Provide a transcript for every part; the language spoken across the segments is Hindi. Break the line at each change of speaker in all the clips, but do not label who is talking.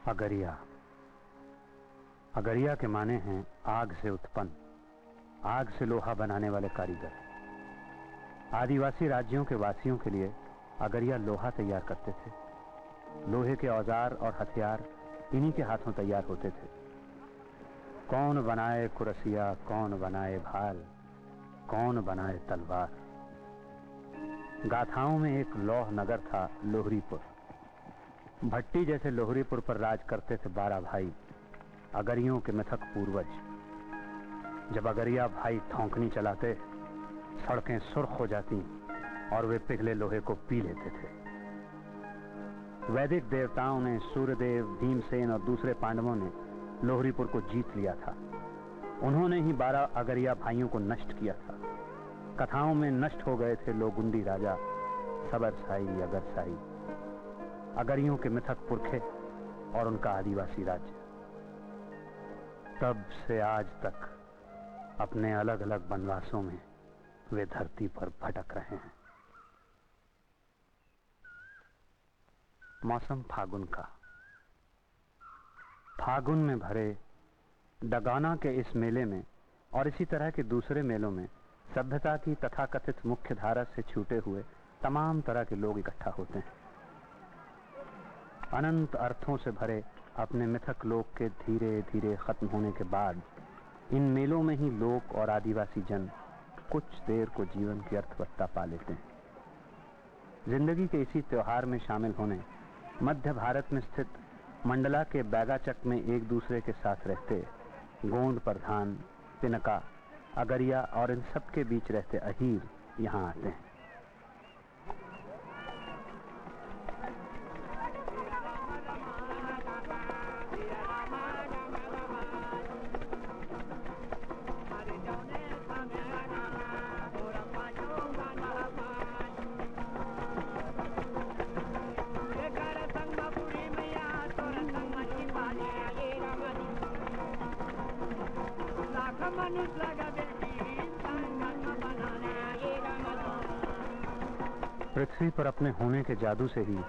अगरिया। अगरिया के माने हैं आग से उत्पन्न, आग से लोहा बनाने वाले कारीगर। आदिवासी राज्यों के वासियों के लिए अगरिया लोहा तैयार करते थे। लोहे के औजार और हथियार इन्हीं के हाथों तैयार होते थे। कौन बनाए कुरसिया, कौन बनाए भाल, कौन बनाए तलवार। गाथाओं में एक लौह नगर था लोहरीपुर। भट्टी जैसे लोहरीपुर पर राज करते थे 12 भाई, अगरियों के मिथक पूर्वज। जब अगरिया भाई ठौंकनी चलाते, सड़कें सुर्ख हो जाती और वे पिघले लोहे को पी लेते थे। वैदिक देवताओं ने, सूर्यदेव, भीमसेन और दूसरे पांडवों ने लोहरीपुर को जीत लिया था। उन्होंने ही 12 अगरिया भाइयों को नष्ट किया था। कथाओं में नष्ट हो गए थे लोगुंडी राजा सबरसाई, अगरसाई, अगरियों के मिथक पुरखे और उनका आदिवासी राज्य। तब से आज तक अपने अलग अलग वनवासों में वे धरती पर भटक रहे हैं। मौसम फागुन का। फागुन में भरे डगाना के इस मेले में और इसी तरह के दूसरे मेलों में सभ्यता की तथाकथित मुख्य धारा से छूटे हुए तमाम तरह के लोग इकट्ठा होते हैं। अनंत अर्थों से भरे अपने मिथक लोक के धीरे धीरे खत्म होने के बाद इन मेलों में ही लोक और आदिवासी जन कुछ देर को जीवन की अर्थवत्ता पा लेते हैं। जिंदगी के इसी त्योहार में शामिल होने मध्य भारत में स्थित मंडला के बैगाचक में एक दूसरे के साथ रहते गोंड प्रधान, पिनका, अगरिया और इन सब के बीच रहते अहीर यहाँ आते हैं। पृथ्वी पर अपने होने के जादू से ही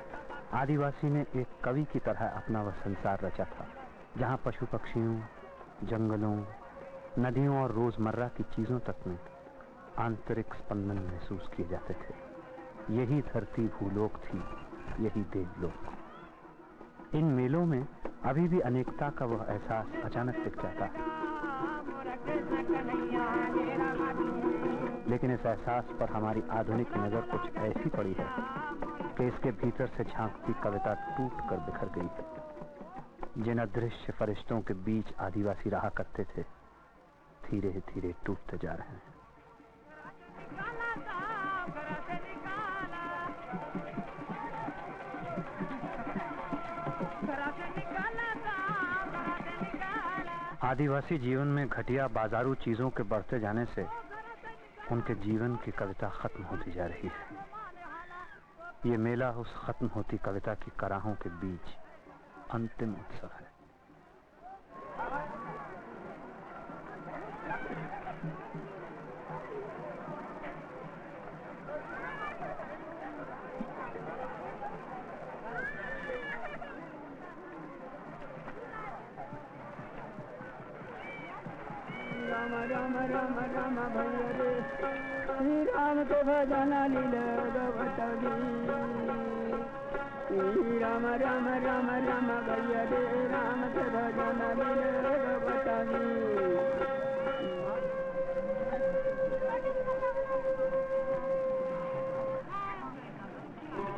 आदिवासी ने एक कवि की तरह अपना वह संसार रचा था, जहां पशु पक्षियों, जंगलों, नदियों और रोजमर्रा की चीजों तक में आंतरिक स्पंदन महसूस किए जाते थे। यही धरती भूलोक थी, यही देवलोक। इन मेलों में अभी भी अनेकता का वह एहसास अचानक दिख जाता है, लेकिन इस एहसास पर हमारी आधुनिक नजर कुछ ऐसी पड़ी है कि इसके भीतर से झांकती कविता टूट कर बिखर गई है। जिन अदृश्य फरिश्तों के बीच आदिवासी रहा करते थे, धीरे धीरे टूटते जा रहे हैं। आदिवासी जीवन में घटिया बाजारू चीजों के बढ़ते जाने से उनके जीवन की कविता खत्म होती जा रही है। ये मेला उस खत्म होती कविता की कराहों के बीच अंतिम उत्सव है।
राम राम राम राम भैया रे, श्री राम के भजना लीला गवतगी। श्री राम राम राम राम भैया रे, राम के भजना लीला गवतगी।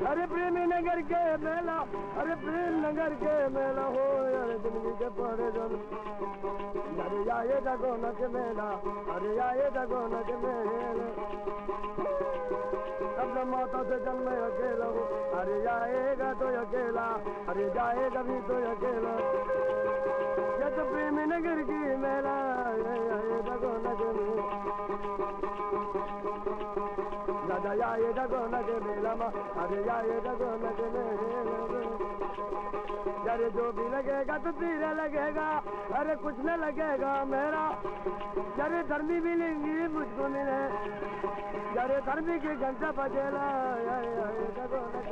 अरे प्रेम नगर के मेला, अरे प्रेम नगर के मेला हो, अरे जिंदगी के पड़े जन, अरे आए जगो न के मेला, अरे आए जगो न के मेला। अब माता से जन्म अकेला हो, अरे आएगा तो अकेला, अरे जाएगा भी तो अकेला। ये तो प्रेम नगर की मेला, आए जगो न के दादा आए जगो न के मेला मा, अरे आए जगो न के मेला। अरे जो भी लगेगा तो तेरा लगेगा, अरे कुछ न लगेगा मेरा। अरे धर्मी मिलेंगी मुझको मिले, अरे धर्मी के घंटा बजेला। आए जगो न के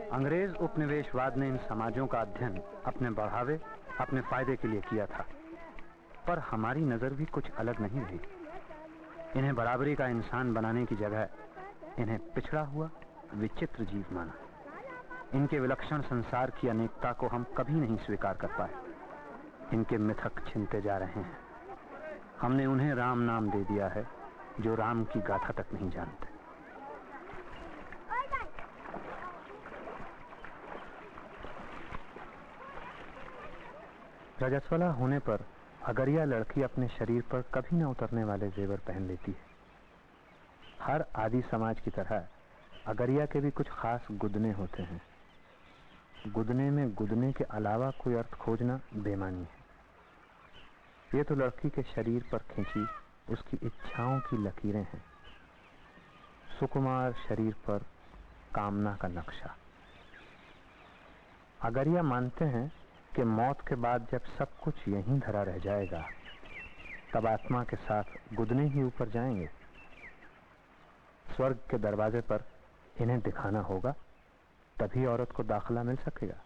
अंग्रेज उपनिवेशवाद ने इन समाजों का अध्ययन अपने बढ़ावे, अपने फायदे के लिए किया था, पर हमारी नजर भी कुछ अलग नहीं रही। इन्हें बराबरी का इंसान बनाने की जगह इन्हें पिछड़ा हुआ विचित्र जीव माना। इनके विलक्षण संसार की अनेकता को हम कभी नहीं स्वीकार कर पाए। इनके मिथक छिनते जा रहे हैं। हमने उन्हें राम नाम दे दिया है जो राम की गाथा तक नहीं जानते। रजस्वला होने पर अगरिया लड़की अपने शरीर पर कभी न उतरने वाले जेवर पहन लेती है। हर आदि समाज की तरह अगरिया के भी कुछ खास गुदने होते हैं। गुदने में गुदने के अलावा कोई अर्थ खोजना बेमानी है। ये तो लड़की के शरीर पर खींची उसकी इच्छाओं की लकीरें हैं। सुकुमार शरीर पर कामना का नक्शा। अगरिया मानते हैं कि मौत के बाद जब सब कुछ यहीं धरा रह जाएगा, तब आत्मा के साथ गुदने ही ऊपर जाएंगे। स्वर्ग के दरवाजे पर इन्हें दिखाना होगा, तभी औरत को दाखिला मिल सकेगा।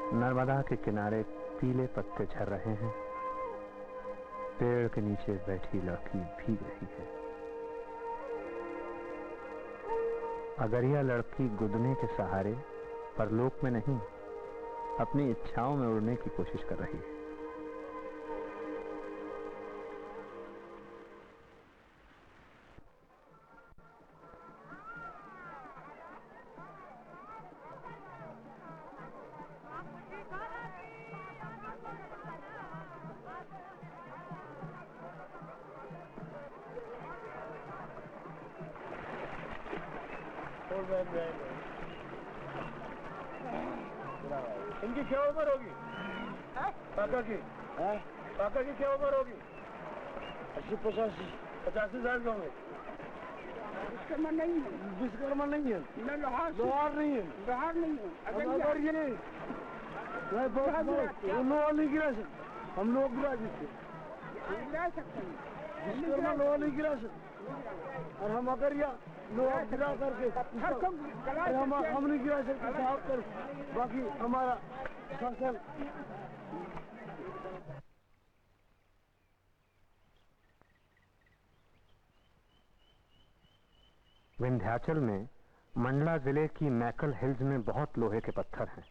नर्मदा के किनारे पीले पत्ते झर रहे हैं। पेड़ के नीचे बैठी लड़की भीग रही है। अगरिया लड़की गुदने के सहारे परलोक में नहीं, अपनी इच्छाओं में उड़ने की कोशिश कर रही है।
इनकी क्या उम्र होगी? काका की क्या उम्र होगी? 80-85 साल के होंगे। विश्वकर्मा नहीं है। विश्वकर्मा नहीं है। लोहार नहीं है। लोहार नहीं है। अगर ये लोहा नहीं गिरा सकते, हम लोग गिरा सकते हैं। विश्वकर्मा लोहा नहीं गिरा सकते, और हम अगर या लोहा गिरा करके हम नहीं गिरा सकते साहब कर, बाकी हमारा फसल।
विंध्याचल में मंडला जिले की मैकल हिल्स में बहुत लोहे के पत्थर हैं।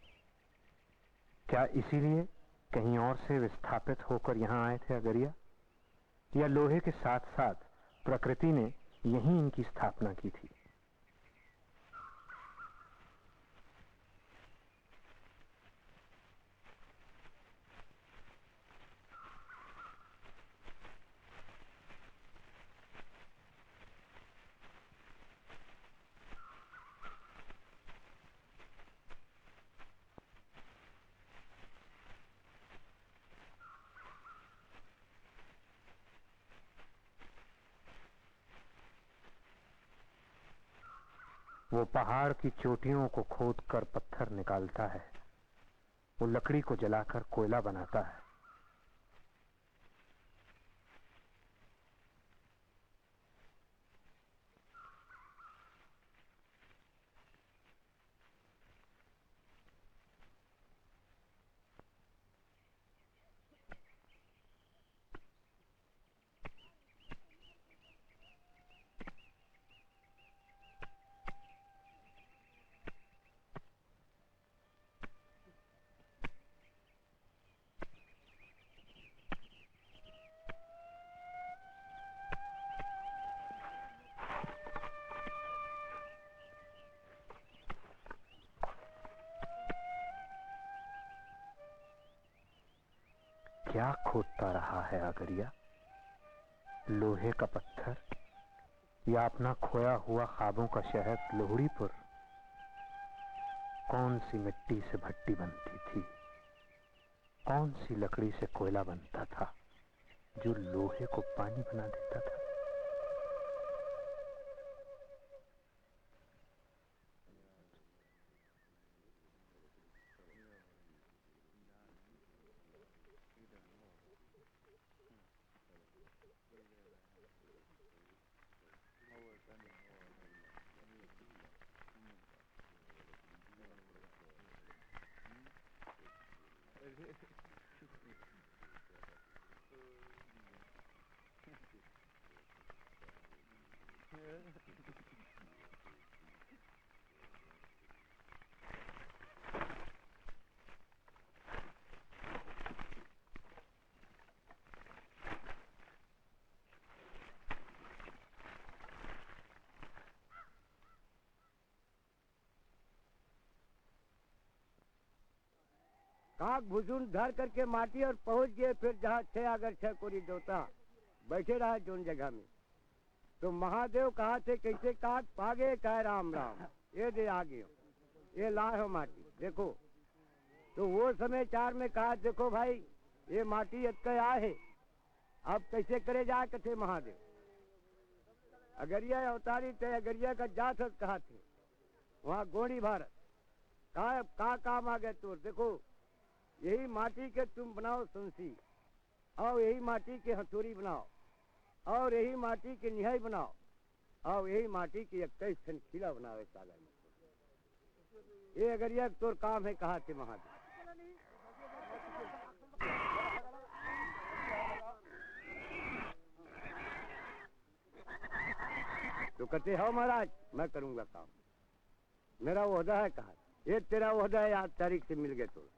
क्या इसीलिए कहीं और से विस्थापित होकर यहाँ आए थे अगरिया, या लोहे के साथ साथ प्रकृति ने यहीं इनकी स्थापना की थी? वो पहाड़ की चोटियों को खोदकर पत्थर निकालता है, वो लकड़ी को जलाकर कोयला बनाता है। क्या खोदता रहा है अगरिया? लोहे का पत्थर या अपना खोया हुआ ख्वाबों का शहर लोहड़ीपुर? कौन सी मिट्टी से भट्टी बनती थी, कौन सी लकड़ी से कोयला बनता था जो लोहे को पानी बना देता था?
काक भुजुन धर करके माटी और पहुंच गए फिर जहाँ 6 अगर 6 कोरी देवता बैठे रहा जोन जगह में। तो महादेव कहा थे कैसे काक पागे कह राम राम, ये दे आ गए, ये लाए हो माटी देखो। तो वो समय 4 में कहा देखो भाई ये माटी इतने आए है, अब कैसे करे जाए कथे महादेव। अगरिया अवतारी थे, अगरिया का जात कहा थे वहाँ गोड़ी भारत का काम आ गए तो देखो यही माटी के तुम बनाओ सुनसी, और यही माटी के हथौड़ी बनाओ, और यही माटी के निहाई बनाओ, और यही माटी की 21 खन खिला बनाओ सागर में। ये अगरिया तोर काम है कहा थे महादेव। तो कहते हो महाराज मैं करूंगा काम, मेरा ओहदा है कहा। ये तेरा ओहदा है, आज तारीख से मिल गए तो।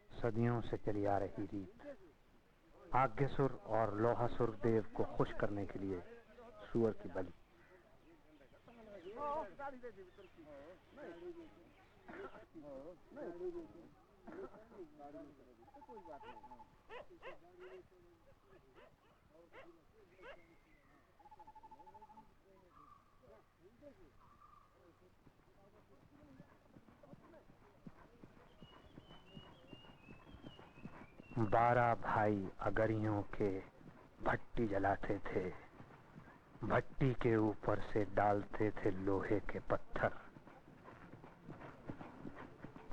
सदियों से चली आ रही रीत, आज्ञसुर और लोहासुर देव को खुश करने के लिए सुअर की बलि। बारह भाई अगरियों के भट्टी जलाते थे, भट्टी के ऊपर से डालते थे लोहे के पत्थर।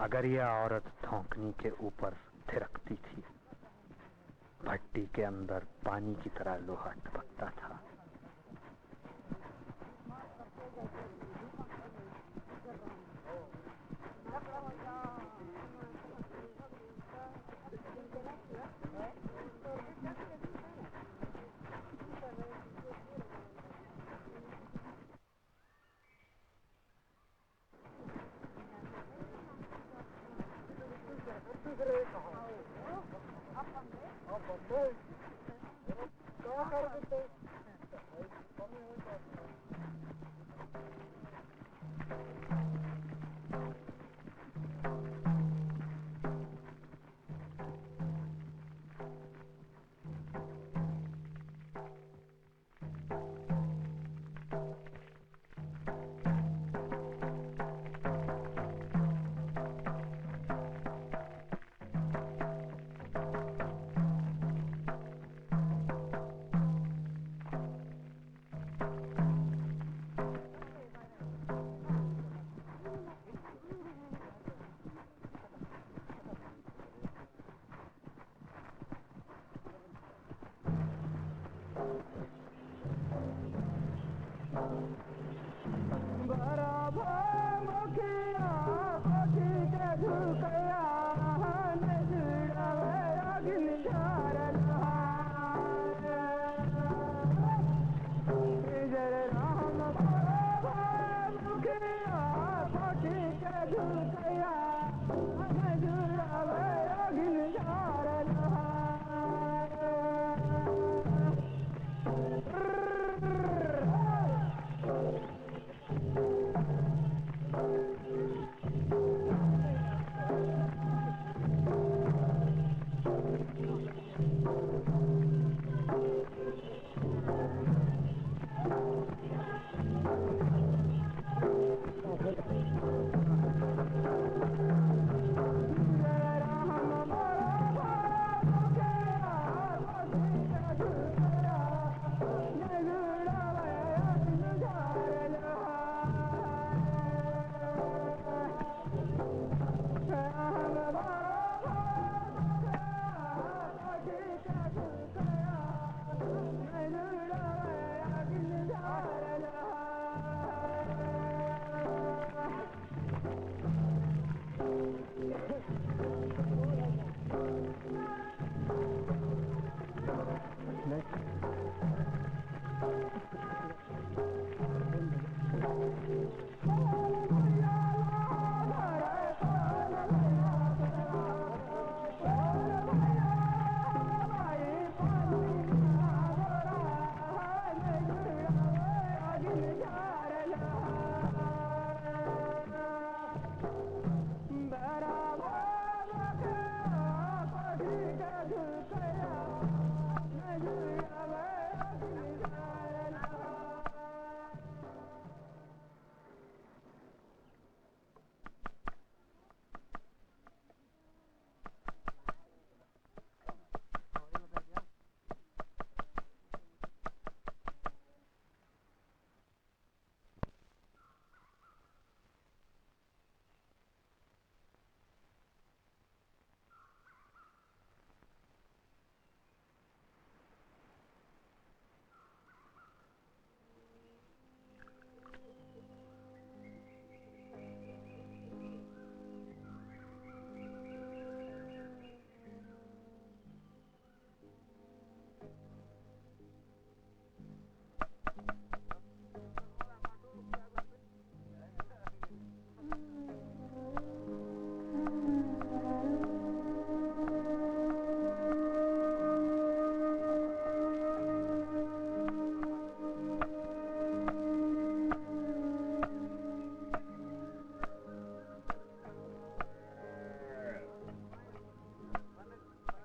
अगरिया औरत धौंकनी के ऊपर थिरकती थी, भट्टी के अंदर पानी की तरह लोहा टपकता था।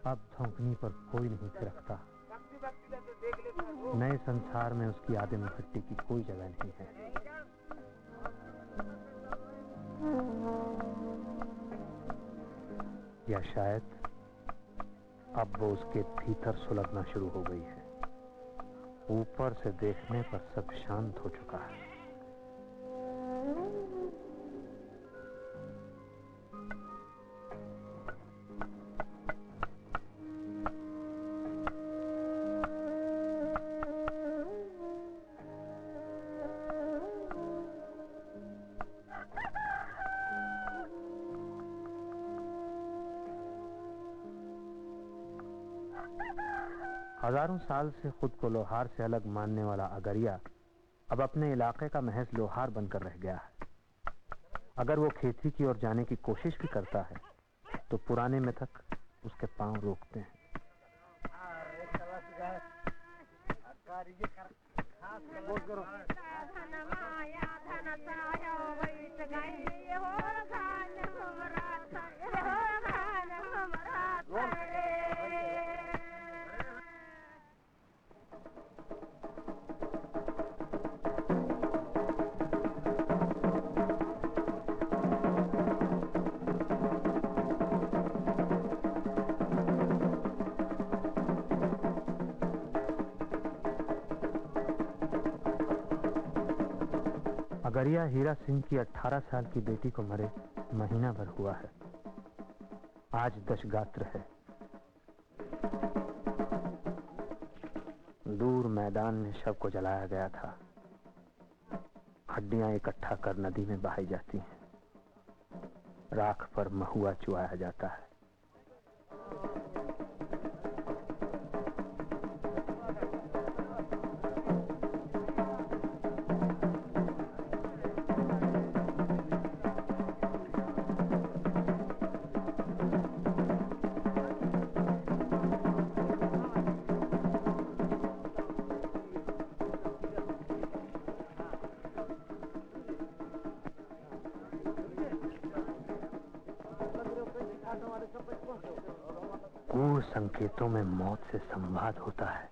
अब झोंकनी पर कोई नहीं थिरकता। नए संसार में उसकी आदिम भट्टी की कोई जगह नहीं है। या शायद अब वो उसके भीतर सुलगना शुरू हो गई है। ऊपर से देखने पर सब शांत हो चुका है। हजारों साल से खुद को लोहार से अलग मानने वाला अगरिया अब अपने इलाके का महज लोहार बनकर रह गया है। अगर वो खेती की ओर जाने की कोशिश भी करता है तो पुराने मिथक उसके पांव रोकते हैं। अगरिया हीरा सिंह की 18 साल की बेटी को मरे महीना भर हुआ है। आज दशगात्र है। दूर मैदान में शव को जलाया गया था। हड्डियां इकट्ठा कर नदी में बहाई जाती हैं। राख पर महुआ चुआया जाता है। गूढ़ संकेतों में मौत से संवाद होता है।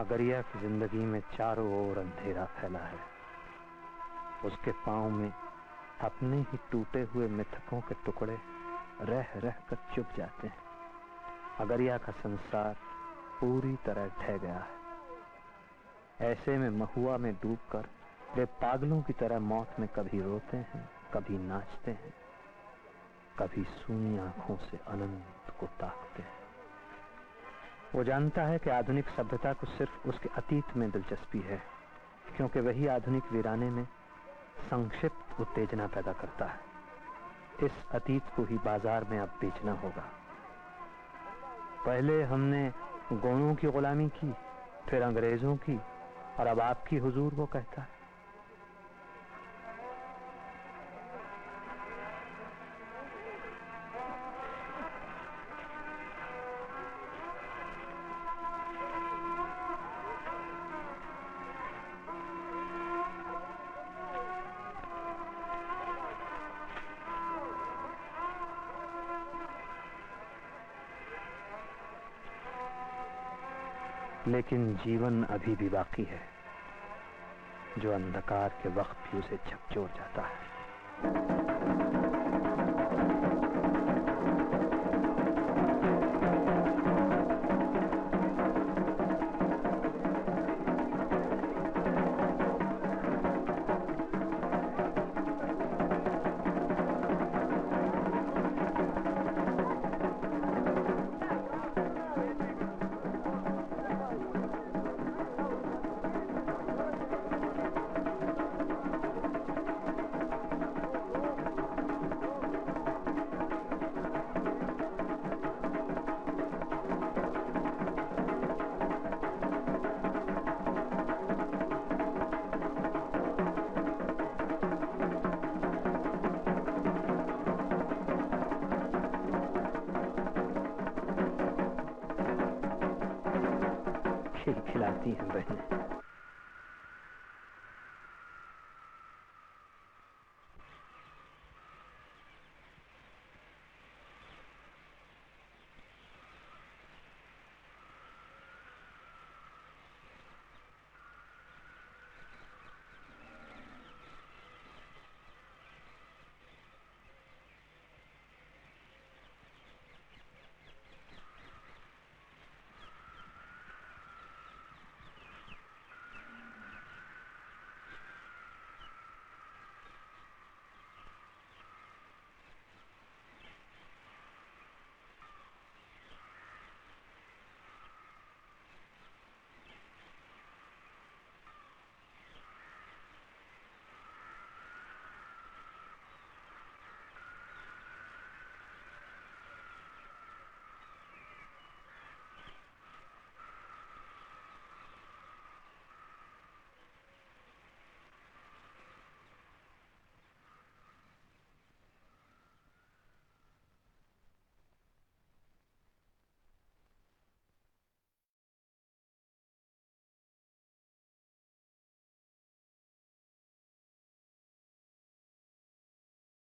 अगरिया की जिंदगी में चारों ओर अंधेरा फैला है। उसके पांव में अपने ही टूटे हुए मिथकों के टुकड़े रह रह कर चुभ जाते हैं। अगरिया का संसार पूरी तरह ढह गया है। ऐसे में महुआ में डूबकर वे पागलों की तरह मौत में कभी रोते हैं, कभी नाचते हैं, कभी सूनी आंखों से अनंत को ताकते हैं। वो जानता है कि आधुनिक सभ्यता को सिर्फ उसके अतीत में दिलचस्पी है, क्योंकि वही आधुनिक वीराने में संक्षिप्त उत्तेजना पैदा करता है। इस अतीत को ही बाजार में अब बेचना होगा। पहले हमने गौणों की गुलामी की, फिर अंग्रेजों की, और अब आपकी हुजूर वो कहता है। लेकिन जीवन अभी भी बाकी है, जो अंधकार के वक्त भी उसे झकझोर जाता है। खिलाती हैं बहनें।